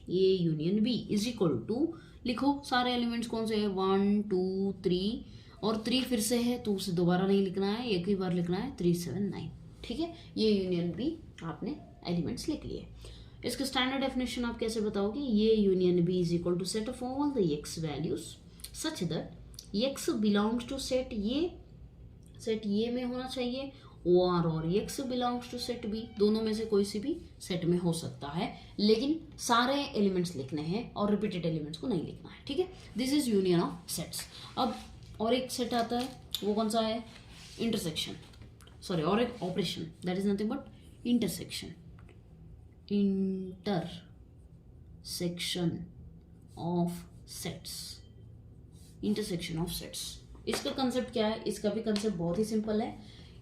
A union B is equal to, लिखो सारे एलिमेंट्स कौन से है, 1 2 3, और 3 फिर से है तो उसे दोबारा नहीं लिखना है, एक ही बार लिखना है, 3 7 9। ठीक है, ये यूनियन बी आपने एलिमेंट्स लिख लिए। इसका स्टैंडर्ड डेफिनेशन आप कैसे बताओगे, A union B is equal to set of all the x values such that x belongs to set A में होना चाहिए, और x belongs to set B, दोनों में से कोई सी भी सेट में हो सकता है, लेकिन सारे एलिमेंट्स लिखने हैं और रिपीटेड एलिमेंट्स को नहीं लिखना है। ठीक है, this is union of sets. अब और एक सेट आता है, वो कौन सा है, इंटरसेक्शन, सॉरी, और एक operation, that is nothing but intersection, intersection of sets, intersection of sets. इसका कंसेप्ट क्या है, इसका भी कंसेप्ट बहुत ही सिंपल है।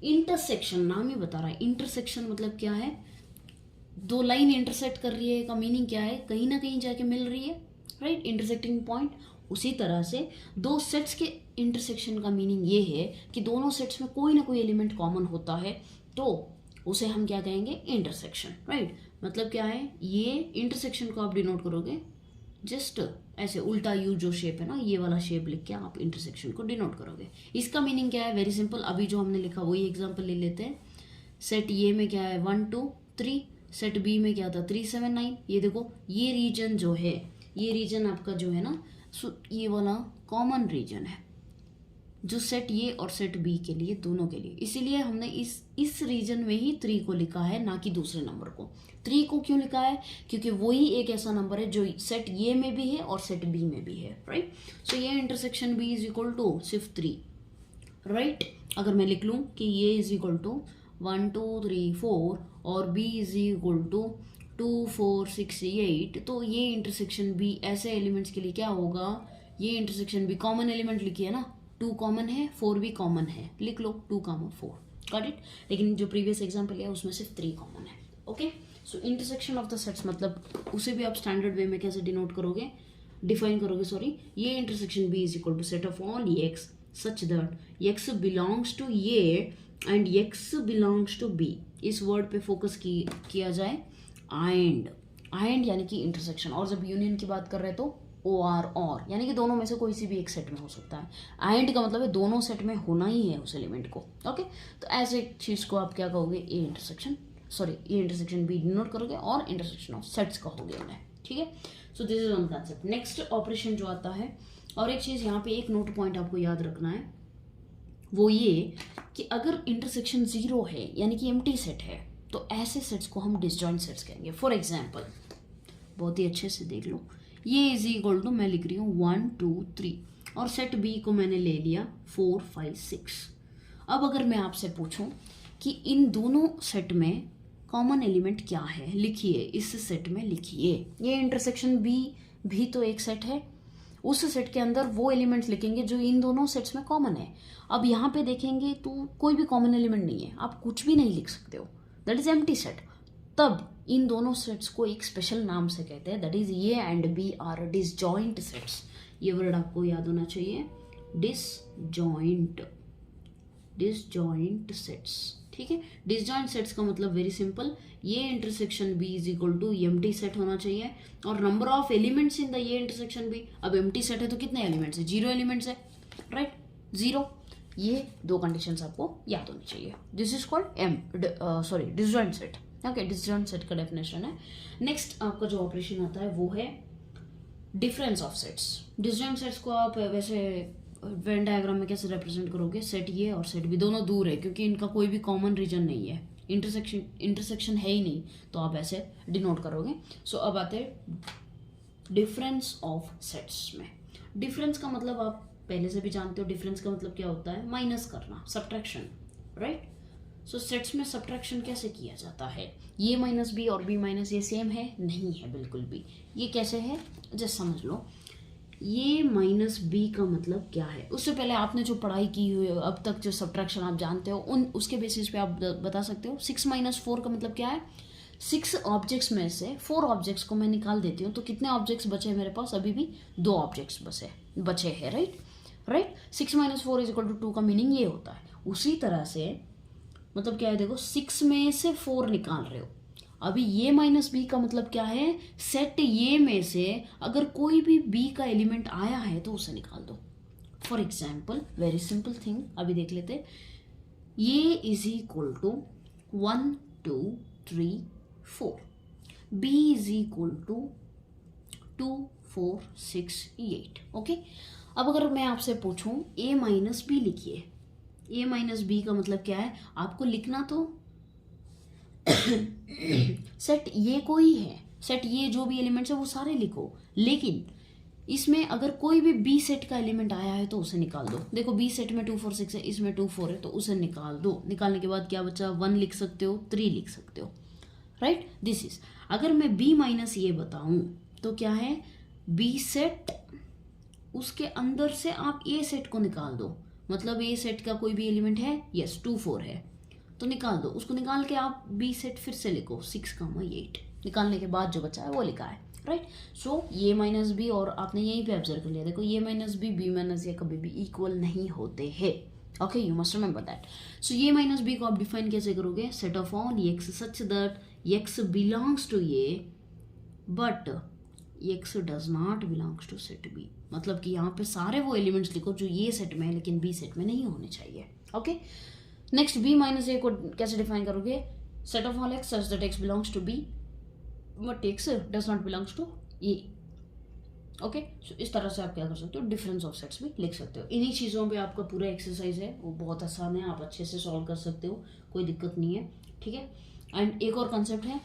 इंटरसेक्शन नाम ही बता रहा है, इंटरसेक्शन मतलब क्या है, दो लाइन इंटरसेक्ट कर रही है, का मीनिंग क्या है, कहीं ना कहीं जाके मिल रही है, राइट, इंटरसेक्टिंग पॉइंट। उसी तरह से दो सेट्स के इंटरसेक्शन का मीनिंग ये है कि दोनों सेट्स में कोई ना कोई एलिमेंट कॉमन होता है, तो उसे हम क्या कहेंगे, इंटरसेक्शन, राइट। मतलब क्या है, ये इंटरसेक्शन को आप डिनोट करोगे जस्ट ऐसे उल्टा यू जो शेप है ना, ये वाला शेप लिख के आप इंटरसेक्शन को डिनोट करोगे। इसका मीनिंग क्या है? वेरी सिंपल, अभी जो हमने लिखा वही एग्जांपल ले लेते हैं। सेट ए में क्या है 1 2 3, सेट बी में क्या था 3 7 9। ये देखो ये रीजन जो है, ये रीजन आपका जो है ना, ये वाला कॉमन रीजन है जो सेट ए और सेट बी के लिए, दोनों के लिए। इसीलिए हमने इस रीजन में ही 3 को लिखा है, ना कि दूसरे नंबर को। 3 को क्यों लिखा है? क्योंकि वही एक ऐसा नंबर है जो सेट ए में भी है और सेट बी में भी है, right. So A intersection B is equal to सिर्फ 3, राइट। अगर मैं लिख लूँ कि ये इज इक्वल टू 1 2 3 4 और बी इज इक्वल टू 2 4 6 8, तो ये इंटरसेक्शन बी ऐसे एलिमेंट्स के लिए क्या होगा? ये इंटरसेक्शन बी कॉमन एलिमेंट लिखिए ना, 2 कॉमन है, 4 भी कॉमन है, लिख लो 2 4, गॉट इट। लेकिन जो प्रीवियस एग्जाम्पल है उसमें सिर्फ 3 कॉमन है, okay. So intersection of the sets मतलब उसे भी आप स्टैंडर्ड वे में कैसे डिनोट करोगे, डिफाइन करोगे, sorry. A intersection B is equal to set of all x such that x belongs to A and x belongs to B. इस word पे फोकस किया जाए, एंड यानी कि इंटरसेक्शन। और जब यूनियन की बात कर रहे हैं तो और यानी कि दोनों में से कोई सी भी एक सेट में हो सकता है। एंड का मतलब है दोनों सेट में होना ही है उस एलिमेंट को, ओके। तो ऐसे चीज को आप क्या कहोगे? ए इंटरसेक्शन बी डिनोट करोगे और इंटरसेक्शन ऑफ सेट्स कहोगे उन्हें, ठीक है। So this is one concept. Next operation जो आता है, और एक चीज यहाँ पे एक नोट पॉइंट आपको याद रखना है, वो ये कि अगर इंटरसेक्शन 0 है यानी कि एम्प्टी सेट है, तो ऐसे सेट्स को हम डिसजॉइंट सेट्स कहेंगे। फॉर एग्जाम्पल, बहुत ही अच्छे से देख लो, ये इज इक्वल टू, मैं लिख रही हूँ 1 2 3 और सेट बी को मैंने ले लिया 4 5 6। अब अगर मैं आपसे पूछूं कि इन दोनों सेट में कॉमन एलिमेंट क्या है, लिखिए, इस सेट में लिखिए। ये इंटरसेक्शन बी भी तो एक सेट है, उस सेट के अंदर वो एलिमेंट्स लिखेंगे जो इन दोनों सेट्स में कॉमन है। अब यहाँ पे देखेंगे तो कोई भी कॉमन एलिमेंट नहीं है, आप कुछ भी नहीं लिख सकते हो, दैट इज एम्प्टी सेट। तब इन दोनों सेट्स को एक स्पेशल नाम से कहते हैं, that is A and B are disjoint sets. ये वर्ड आपको याद होना चाहिए, डिसजॉइंट सेट्स, ठीक है। डिसजॉइंट सेट्स का मतलब very simple, A intersection B is equal to empty set होना चाहिए और number of elements in the A intersection B. अब एम्प्टी सेट है तो कितने एलिमेंट्स है? 0 एलिमेंट्स है, राइट, 0। ये 2 कंडीशंस आपको याद होनी चाहिए। This is called disjoint set, okay. Disjoint set का डेफिनेशन है। नेक्स्ट आपका जो ऑपरेशन आता है वो है difference of sets. Disjoint sets को आप वैसे वेन डायग्राम में कैसे रिप्रेजेंट करोगे? सेट ए और सेट बी दोनों दूर है क्योंकि इनका कोई भी कॉमन रीजन नहीं है, इंटरसेक्शन है ही नहीं, तो आप ऐसे डिनोट करोगे। सो अब आते हैं डिफरेंस ऑफ सेट्स में। डिफरेंस का मतलब आप पहले से भी जानते हो, डिफरेंस का मतलब क्या होता है? माइनस करना, सब्ट्रैक्शन, राइट। सो सेट्स में सब्ट्रैक्शन कैसे किया जाता है? ये माइनस बी और बी माइनस ये सेम है? नहीं है बिल्कुल भी। ये कैसे है जस्ट समझ लो। ये माइनस बी का मतलब क्या है? उससे पहले आपने जो पढ़ाई की हुई है अब तक, जो सब्ट्रैक्शन आप जानते हो, उसके बेसिस पे आप बता सकते हो। 6 - 4 का मतलब क्या है? 6 ऑब्जेक्ट्स में से 4 ऑब्जेक्ट्स को मैं निकाल देती हूँ तो कितने ऑब्जेक्ट्स बचे हैं मेरे पास? अभी भी 2 ऑब्जेक्ट्स बचे हैं, राइट। 6 - 4 इज इक्वल टू 2 का मीनिंग ये होता है। उसी तरह से मतलब क्या है, देखो 6 में से 4 निकाल रहे हो, अभी ये माइनस बी का मतलब क्या है? सेट ये में से अगर कोई भी बी का एलिमेंट आया है तो उसे निकाल दो। For example, very simple thing अभी देख लेते, A is equal to 1 2 3 4, B is equal to 2 4 6 8, okay. अब अगर मैं आपसे पूछूं ए माइनस बी लिखिए, ए माइनस बी का मतलब क्या है? आपको लिखना तो सेट ये कोई है, सेट ये जो भी एलिमेंट्स है वो सारे लिखो, लेकिन इसमें अगर कोई भी बी सेट का एलिमेंट आया है तो उसे निकाल दो। देखो बी सेट में 2 4 6 है, इसमें 2 4 है, तो उसे निकाल दो। निकालने के बाद क्या बचा? 1 लिख सकते हो, 3 लिख सकते हो, राइट। दिस इज, अगर मैं बी माइनस ये बताऊं तो क्या है? बी सेट, उसके अंदर से आप ए सेट को निकाल दो, मतलब ए सेट का कोई भी एलिमेंट है, यस 2 4 है तो निकाल दो। उसको निकाल के आप बी सेट फिर से लिखो 6 8, निकालने के बाद जो बचा है वो लिखा है, राइट। सो ये माइनस बी, और आपने यहीं पे ऑब्जर्व कर लिया, देखो ये माइनस बी माइनस ए कभी भी इक्वल नहीं होते हैं, okay, you must remember that. So ये माइनस बी को आप डिफाइन कैसे करोगे? Set of all x such that x belongs to A but x does not belongs to set B, मतलब कि यहाँ पे सारे वो एलिमेंट्स लिखो जो ये सेट में है लेकिन बी सेट में नहीं होने चाहिए। Okay, next B minus A को कैसे डिफाइन करोगे? Set of all x such that x belongs to B but x does not belongs to A. Okay, so इस तरह से आप क्या कर सकते हो, डिफरेंस ऑफ सेट्स भी लिख सकते हो। इन्हीं चीज़ों पे आपका पूरा एक्सरसाइज है, वो बहुत आसान है, आप अच्छे से सॉल्व कर सकते हो, कोई दिक्कत नहीं है। ठीक है, एंड एक और कंसेप्ट है,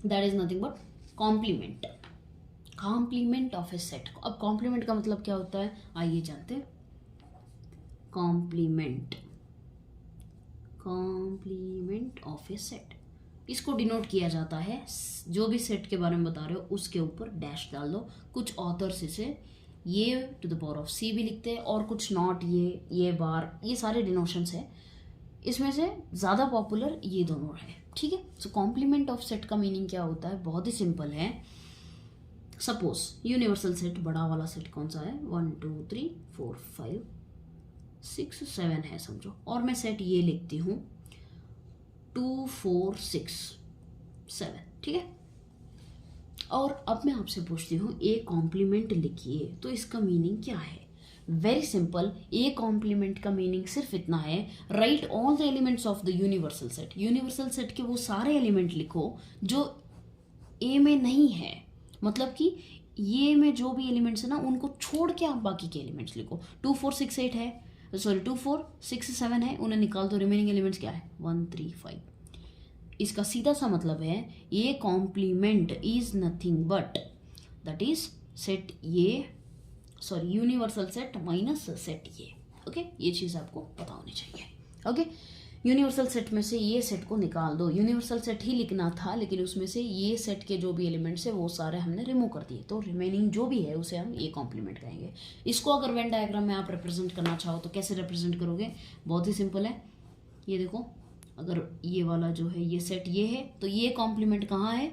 that is nothing but complement, complement of a set. अब कॉम्प्लीमेंट का मतलब क्या होता है, आइए जानते हैं। Complement, complement of a set, इसको डिनोट किया जाता है, जो भी सेट के बारे में बता रहे हो उसके ऊपर डैश डाल दो। कुछ ऑथर्स इसे ये टू द पावर ऑफ सी भी लिखते हैं, और कुछ नॉट, ये बार, ये सारे डिनोशंस है। इसमें से ज़्यादा पॉपुलर ये दोनों है। ठीक है, सो कॉम्प्लीमेंट ऑफ सेट का मीनिंग क्या होता है, बहुत ही सिंपल है। सपोज यूनिवर्सल सेट, बड़ा वाला सेट कौन सा है, 1 2 3 4 5 6 7 है समझो, और मैं सेट ये लिखती हूँ 2 4 6 7। ठीक है, और अब मैं आपसे पूछती हूँ ए कॉम्प्लीमेंट लिखिए, तो इसका मीनिंग क्या है? वेरी सिंपल, ए कॉम्प्लीमेंट का मीनिंग सिर्फ इतना है, right all the elements of the universal set. Universal set के वो सारे एलिमेंट लिखो जो ए में नहीं है, मतलब कि ये में जो भी एलिमेंट्स है ना उनको छोड़ के आप बाकी के एलिमेंट्स लिखो। 2 4 6 8 है, सॉरी 2 4 6 7 है, उन्हें निकाल दो, रिमेनिंग एलिमेंट्स क्या है 1 3 5। इसका सीधा सा मतलब है ये complement is nothing but, that is set ये, sorry universal set minus set ये। ओके, ये चीज़ आपको पता होनी चाहिए। ओके, यूनिवर्सल सेट में से ये सेट को निकाल दो, यूनिवर्सल सेट ही लिखना था लेकिन उसमें से ये सेट के जो भी एलिमेंट्स है वो सारे हमने रिमूव कर दिए, तो रिमेनिंग जो भी है उसे हम ये कॉम्प्लीमेंट कहेंगे। इसको अगर वेन डायग्राम में आप रिप्रेजेंट करना चाहो तो कैसे रिप्रेजेंट करोगे, बहुत ही सिंपल है। ये देखो, अगर ये वाला जो है ये सेट ये है, तो ये कॉम्प्लीमेंट कहाँ है,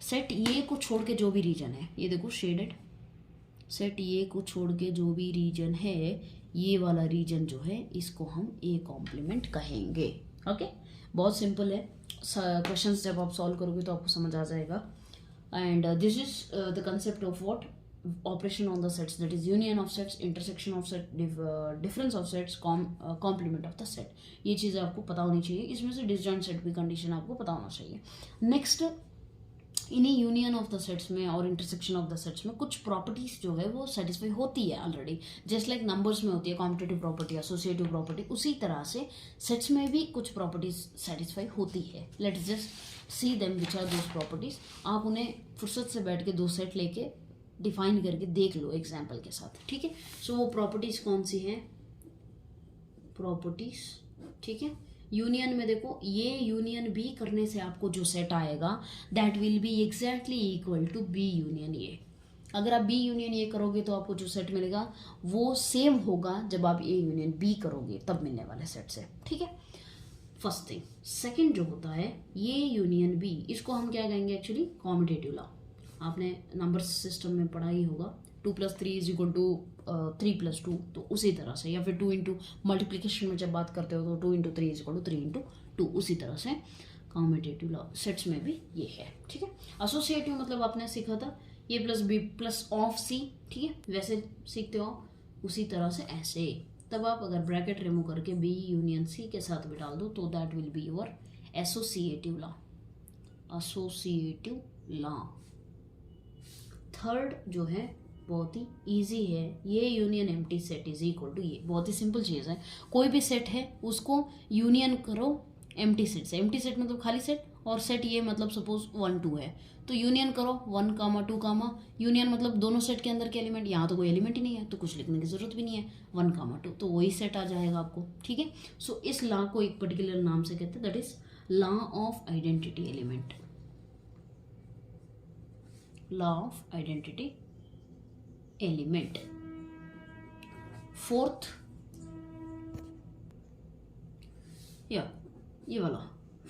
सेट ये को छोड़ के जो भी रीजन है, ये देखो शेडेड, सेट ये को छोड़ के जो भी रीजन है, ये वाला रीजन जो है इसको हम ए कॉम्प्लीमेंट कहेंगे। ओके, बहुत सिंपल है, क्वेश्चंस जब आप सॉल्व करोगे तो आपको समझ आ जाएगा। And this is the concept of what, operation on the sets, that is union of sets, intersection of set, difference of sets, complement of the set. ये चीज़ें आपको पता होनी चाहिए। इसमें से डिसजॉइंट सेट की कंडीशन आपको पता होना चाहिए। नेक्स्ट, इन्हीं यूनियन ऑफ द सेट्स में और इंटरसेक्शन ऑफ द सेट्स में कुछ प्रॉपर्टीज जो है वो सेटिस्फाई होती है ऑलरेडी, जस्ट लाइक नंबर्स में होती है कॉम्पिटेटिव प्रॉपर्टी, एसोसिएटिव प्रॉपर्टी, उसी तरह से सेट्स में भी कुछ प्रॉपर्टीज सेटिस्फाई होती है। Let's just see them which are those properties. आप उन्हें फुर्सत से बैठ के दो सेट लेके डिफाइन करके देख लो एग्जाम्पल के साथ। ठीक है, सो वो प्रॉपर्टीज कौन सी हैं, प्रॉपर्टीज, ठीक है। यूनियन में देखो, ये यूनियन बी करने से आपको जो सेट आएगा that will be exactly equal to B union A. अगर आप बी यूनियन ए करोगे तो आपको जो सेट मिलेगा वो सेम होगा जब आप ए यूनियन बी करोगे तब मिलने वाले सेट से। ठीक है, फर्स्ट थिंग। सेकंड जो होता है ये यूनियन बी, इसको हम क्या कहेंगे एक्चुअली, कॉम्यूटेटिव लॉ। आपने नंबर सिस्टम में पढ़ा ही होगा, 2 + 3 = 3 + 2, तो उसी तरह से, या फिर 2 इंटू मल्टीप्लीकेशन में जब बात करते हो तो 2 × 3 = 3 × 2, उसी तरह से कॉम्यूटेटिव लॉ सेट्स में भी ये है। ठीक है, एसोसिएटिव मतलब आपने सीखा था ए + b + ऑफ सी, ठीक है, वैसे सीखते हो उसी तरह से ऐसे। तब आप अगर ब्रैकेट रिमूव करके बी यूनियन सी के साथ भी डाल दो तो that will be your associative law, associative law. Third जो है बहुत ही इजी है, A union empty set is equal to A, बहुत ही सिंपल चीज़ है। कोई भी सेट है उसको यूनियन करो एम्प्टी सेट से, एम्प्टी सेट मतलब खाली सेट, और सेट ये मतलब सपोज 1 2 है तो यूनियन करो 1, 2, यूनियन मतलब दोनों सेट के अंदर के एलिमेंट, यहाँ तो कोई एलिमेंट ही नहीं है तो कुछ लिखने की जरूरत भी नहीं है, 1, 2 तो वही सेट आ जाएगा आपको। ठीक है, सो इस लॉ को एक पर्टिकुलर नाम से कहते हैं, that is law of identity element, law of identity element. Fourth, या ये वाला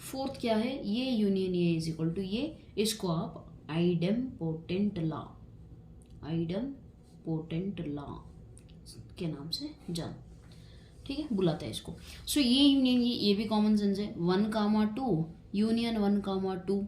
फोर्थ क्या है, A union A is equal to A, इसको आप आइडेम्पोटेंट लॉ, आइडेम्पोटेंट लॉ के नाम से जान, ठीक है, बुलाता है इसको। सो ये यूनियन ये भी कॉमन सेंस है, 1, 2 यूनियन 1, 2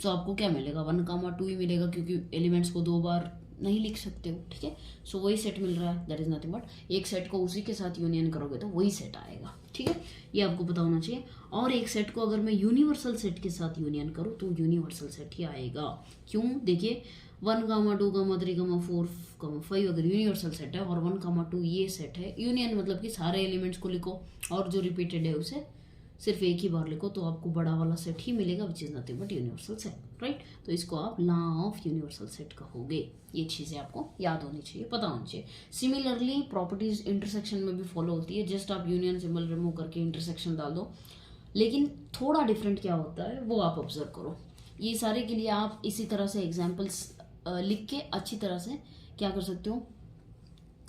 सो आपको क्या मिलेगा, 1, 2 ही मिलेगा, क्योंकि एलिमेंट्स को 2 बार नहीं लिख सकते हो, ठीक है। सो वही सेट मिल रहा है, दैट इज नथिंग बट एक सेट को उसी के साथ यूनियन करोगे तो वही सेट आएगा, ठीक है। ये आपको पता होना चाहिए। और एक सेट को अगर मैं यूनिवर्सल सेट के साथ यूनियन करूँ तो यूनिवर्सल सेट ही आएगा। क्यों, देखिए 1, 2, 3, 4, 5 अगर यूनिवर्सल सेट है और 1, 2 ये सेट है, यूनियन मतलब कि सारे एलिमेंट्स को लिखो और जो रिपीटेड है उसे सिर्फ एक ही बार लिखो तो आपको बड़ा वाला सेट ही मिलेगा, which is nothing but universal set, right. तो इसको आप लॉ ऑफ यूनिवर्सल सेट कहोगे। ये चीज़ें आपको याद होनी चाहिए, पता होनी चाहिए। सिमिलरली प्रॉपर्टीज इंटरसेक्शन में भी फॉलो होती है, जस्ट आप यूनियन सिंबल रिमूव करके इंटरसेक्शन डाल दो, लेकिन थोड़ा डिफरेंट क्या होता है वो आप ऑब्जर्व करो। ये सारे के लिए आप इसी तरह से एग्जाम्पल्स लिख के अच्छी तरह से क्या कर सकते हो,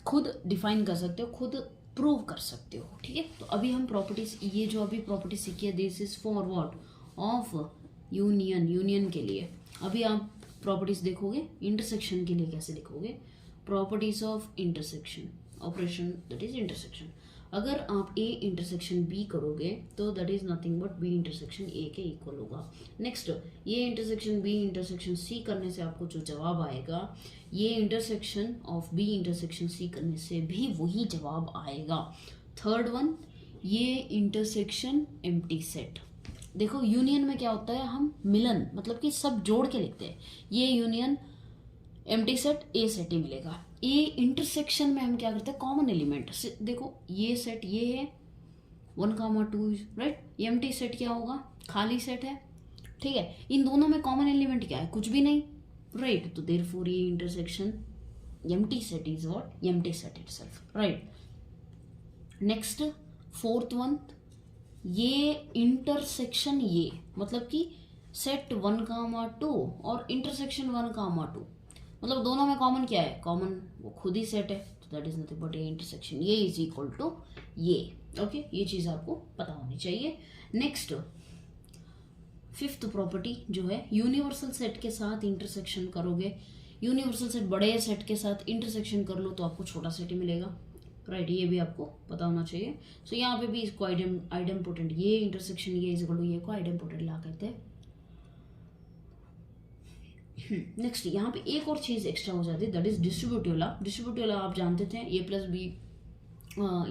खुद डिफाइन कर सकते हो, खुद प्रूव कर सकते हो, ठीक है। तो अभी हम प्रॉपर्टीज, ये जो अभी प्रॉपर्टी सीखी है, this is for what, of union, union के लिए। अभी आप प्रॉपर्टीज देखोगे, इंटरसेक्शन के लिए कैसे लिखोगे, properties of intersection, operation that is intersection. अगर आप ए इंटरसेक्शन बी करोगे तो that is nothing but B intersection A के इक्वल होगा। नेक्स्ट, ये इंटरसेक्शन बी इंटरसेक्शन सी करने से आपको जो जवाब आएगा, A intersection of B intersection C करने से भी वही जवाब आएगा। Third one, A intersection empty set. देखो यूनियन में क्या होता है, हम मिलन मतलब कि सब जोड़ के लिखते हैं, ये union empty set A set ही मिलेगा। ए इंटरसेक्शन में हम क्या करते हैं, कॉमन एलिमेंट, देखो ये सेट ये है 1, 2, राइट। एम्प्टी सेट क्या होगा, खाली सेट है, ठीक है। इन दोनों में कॉमन एलिमेंट क्या है, कुछ भी नहीं, राइट। तो देयरफॉर ये intersection empty set is what, empty set itself, right. Next fourth one, A intersection, ये मतलब कि सेट 1, 2 और इंटरसेक्शन 1, 2 मतलब दोनों में कॉमन क्या है, कॉमन वो खुद ही सेट है, तो that is nothing but A intersection ये इज इक्वल टू ये, ओके। ये चीज आपको पता होनी चाहिए। नेक्स्ट फिफ्थ प्रॉपर्टी जो है, यूनिवर्सल सेट के साथ इंटरसेक्शन करोगे, यूनिवर्सल सेट बड़े सेट के साथ इंटरसेक्शन कर लो तो आपको छोटा सेट ही मिलेगा, राइट। ये भी आपको पता होना चाहिए। सो यहाँ पे भी इसको आइडेम्पोटेंट, ये इंटरसेक्शन ये इज इक्वल टू ये को आइडेम्पोटेंट ला कहते हैं। नेक्स्ट यहाँ पे एक और चीज एक्स्ट्रा हो जाती है, that is distributive law. Distributive law आप जानते थे, ए प्लस बी,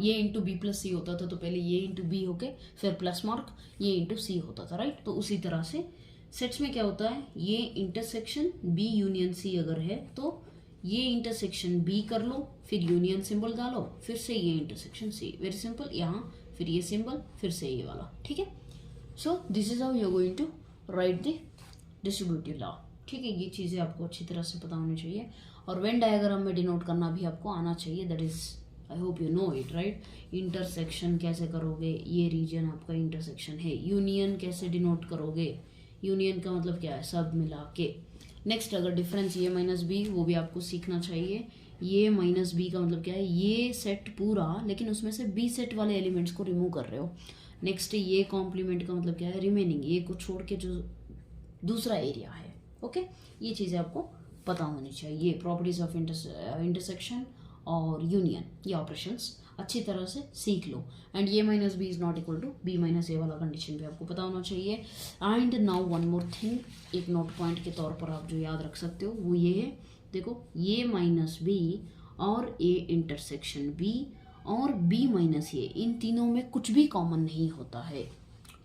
ये इंटू बी प्लस सी होता था, तो पहले ये इंटू बी होके फिर प्लस मार्क ये इंटू सी होता था, राइट। तो उसी तरह से सेट्स में क्या होता है, ये इंटरसेक्शन बी यूनियन सी अगर है तो ये इंटरसेक्शन बी कर लो, फिर यूनियन सिंबल डालो, फिर से ये इंटरसेक्शन सी, वेरी सिंपल। यहाँ फिर ये सिंबल, फिर से ये वाला, ठीक है। So this is how you are going to write the distributive law, ठीक है। ये चीज़ें आपको अच्छी तरह से पता होनी चाहिए। और वेन डायग्राम में डिनोट करना भी आपको आना चाहिए, that is I hope you know it, right. Intersection कैसे करोगे, ये रीजन आपका इंटरसेक्शन है। यूनियन कैसे डिनोट करोगे, यूनियन का मतलब क्या है, सब मिला के। नेक्स्ट, अगर डिफरेंस ये माइनस बी, वो भी आपको सीखना चाहिए। ये माइनस बी का मतलब क्या है, ये सेट पूरा लेकिन उसमें से बी सेट वाले एलिमेंट्स को रिमूव कर रहे हो। नेक्स्ट, ये कॉम्प्लीमेंट का मतलब क्या है, रिमेनिंग, ये को छोड़ के जो दूसरा एरिया है, ओके। ये चीज़ें आपको पता होनी चाहिए, प्रॉपर्टीज ऑफ इंटरसेक्शन और यूनियन, ये ऑपरेशंस अच्छी तरह से सीख लो। एंड ये minus B is not equal to B minus A वाला कंडीशन भी आपको पता होना चाहिए। And now one more thing, एक नोट पॉइंट के तौर पर आप जो याद रख सकते हो वो ये है, देखो ये माइनस बी और ए इंटरसेक्शन बी और बी माइनस ए, इन तीनों में कुछ भी कॉमन नहीं होता है,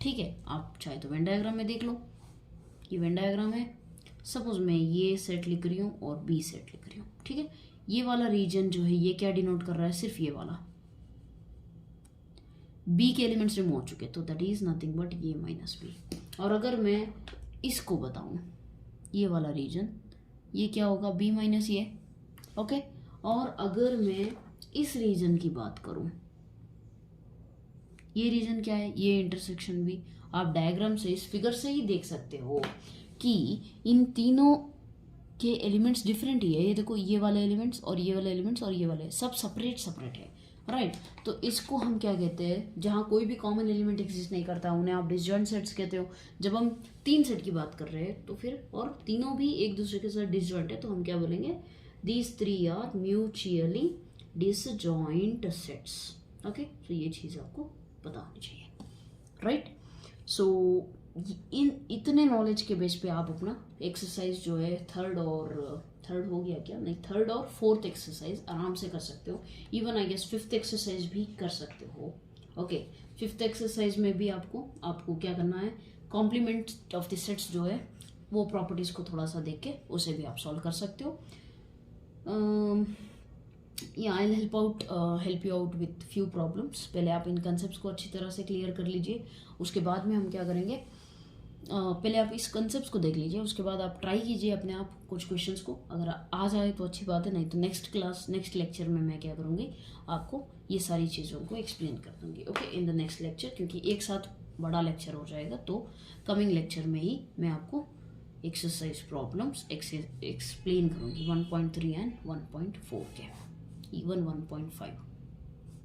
ठीक है। आप चाहे तो वेन डायग्राम में देख लो, ये वेन डायग्राम है, सपोज मैं ये सेट लिख रही हूँ और बी सेट लिख रही हूँ, ठीक है। ये वाला रीजन जो है ये क्या डिनोट कर रहा है, सिर्फ ये वाला, बी के एलिमेंट्स रिमूव हो चुके, तो दैट इज नथिंग बट ये माइनस बी। और अगर मैं इसको बताऊं, ये वाला रीजन ये क्या होगा, बी माइनस ये, ओके। और अगर मैं इस रीजन की बात करूं, ये रीजन क्या है, ये इंटरसेक्शन बी। आप डायग्राम से, इस फिगर से ही देख सकते हो कि इन तीनों के एलिमेंट्स डिफरेंट ही है। ये देखो, ये वाले एलिमेंट्स और ये वाले एलिमेंट्स और ये वाले सब सेपरेट सेपरेट है, राइट। तो इसको हम क्या कहते हैं, जहाँ कोई भी कॉमन एलिमेंट एग्जिस्ट नहीं करता, उन्हें आप डिसजॉइंट सेट्स कहते हो। जब हम 3 सेट की बात कर रहे हैं तो फिर, और तीनों भी एक दूसरे के साथ डिसजॉइंट है, तो हम क्या बोलेंगे, these 3 are mutually disjoint sets, okay. तो ये चीज़ आपको पता होनी चाहिए, राइट। सो इन इतने नॉलेज के बेस पे आप अपना एक्सरसाइज जो है थर्ड हो गया क्या, नहीं, थर्ड और फोर्थ एक्सरसाइज आराम से कर सकते हो। Even I guess fifth exercise भी कर सकते हो। ओके, फिफ्थ एक्सरसाइज में भी आपको क्या करना है, कॉम्प्लीमेंट ऑफ द सेट्स जो है वो प्रॉपर्टीज को थोड़ा सा देख के उसे भी आप सॉल्व कर सकते हो। या I help you out with few problems. पहले आप इन कंसेप्ट को अच्छी तरह से क्लियर कर लीजिए, उसके बाद में हम क्या करेंगे, पहले आप इस कंसेप्ट को देख लीजिए, उसके बाद आप ट्राई कीजिए अपने आप कुछ क्वेश्चंस को। अगर आ जाए तो अच्छी बात है, नहीं तो नेक्स्ट लेक्चर में मैं क्या करूँगी, आपको ये सारी चीज़ों को एक्सप्लेन कर दूँगी। Okay, in the next lecture, क्योंकि एक साथ बड़ा लेक्चर हो जाएगा, तो कमिंग लेक्चर में ही मैं आपको एक्सरसाइज प्रॉब्लम्स एक्सप्लेन करूँगी 1.3 एंड 1.4 के, इवन 1.5,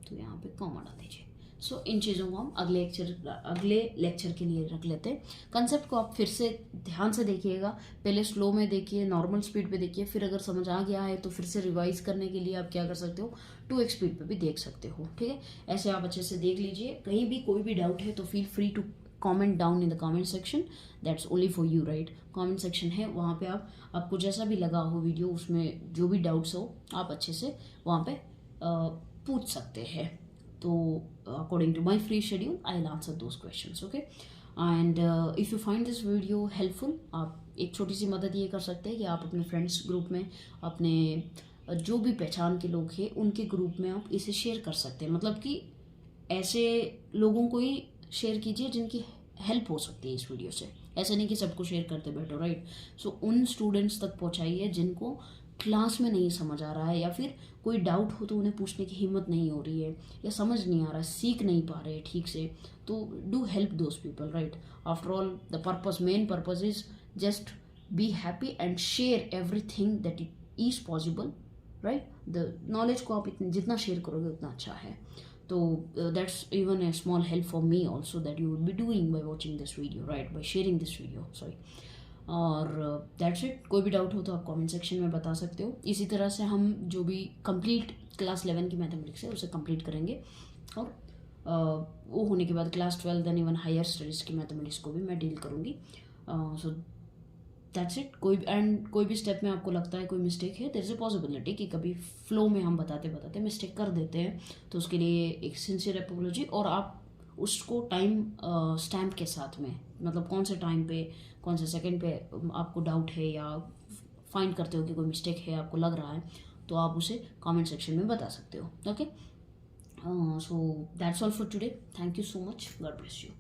तो यहाँ पे कॉमा डाल दीजिए। सो इन चीज़ों को हम अगले लेक्चर के लिए रख लेते हैं। कंसेप्ट को आप फिर से ध्यान से देखिएगा, पहले स्लो में देखिए, नॉर्मल स्पीड पे देखिए, फिर अगर समझ आ गया है तो फिर से रिवाइज करने के लिए आप क्या कर सकते हो, 2x स्पीड पे भी देख सकते हो। ठीक है, ऐसे आप अच्छे से देख लीजिए। कहीं भी कोई भी डाउट है तो feel free to comment down in the comment section, that's only for you, right. Comment section है, वहाँ पे आपको जैसा भी लगा हो वीडियो, उसमें जो भी डाउट्स हो आप अच्छे से वहाँ पे पूछ सकते हैं। तो according to my free schedule I will answer those questions. Okay, and if you find this video helpful, आप एक छोटी सी मदद ये कर सकते हैं कि आप अपने फ्रेंड्स ग्रुप में, अपने जो भी पहचान के लोग हैं उनके ग्रुप में आप इसे शेयर कर सकते हैं। मतलब कि ऐसे लोगों को ही शेयर कीजिए जिनकी हेल्प हो सकती है इस वीडियो से, ऐसे नहीं कि सबको शेयर करते बैठो, राइट। सो उन स्टूडेंट्स तक पहुंचाइए जिनको क्लास में नहीं समझ आ रहा है, या फिर कोई डाउट हो तो उन्हें पूछने की हिम्मत नहीं हो रही है, या समझ नहीं आ रहा है, सीख नहीं पा रहे ठीक से, तो do help those people, right. After all the main purpose is just be happy and share everything that it is possible, right. The knowledge को आप जितना शेयर करोगे उतना अच्छा है। तो that's even a small help for me also that you would be doing by watching this video, right, by sharing this video, sorry. और that's it. कोई भी डाउट हो तो आप कमेंट सेक्शन में बता सकते हो। इसी तरह से हम जो भी कंप्लीट क्लास 11 की मैथमेटिक्स है उसे कंप्लीट करेंगे, और वो होने के बाद class 12 then even higher studies की मैथमेटिक्स को भी मैं डील करूँगी। So that's it. कोई भी स्टेप में आपको लगता है कोई मिस्टेक है, देयर इज़ अ पॉसिबिलिटी कि कभी फ्लो में हम बताते मिस्टेक कर देते हैं, तो उसके लिए एक सिंसियर एपोलॉजी, और आप उसको टाइम स्टैम्प के साथ में, मतलब कौन से टाइम पे, कौन से सेकंड पे आपको डाउट है या फाइंड करते हो कि कोई मिस्टेक है, आपको लग रहा है, तो आप उसे कमेंट सेक्शन में बता सकते हो। Okay, so that's all for today. Thank you so much, God bless you.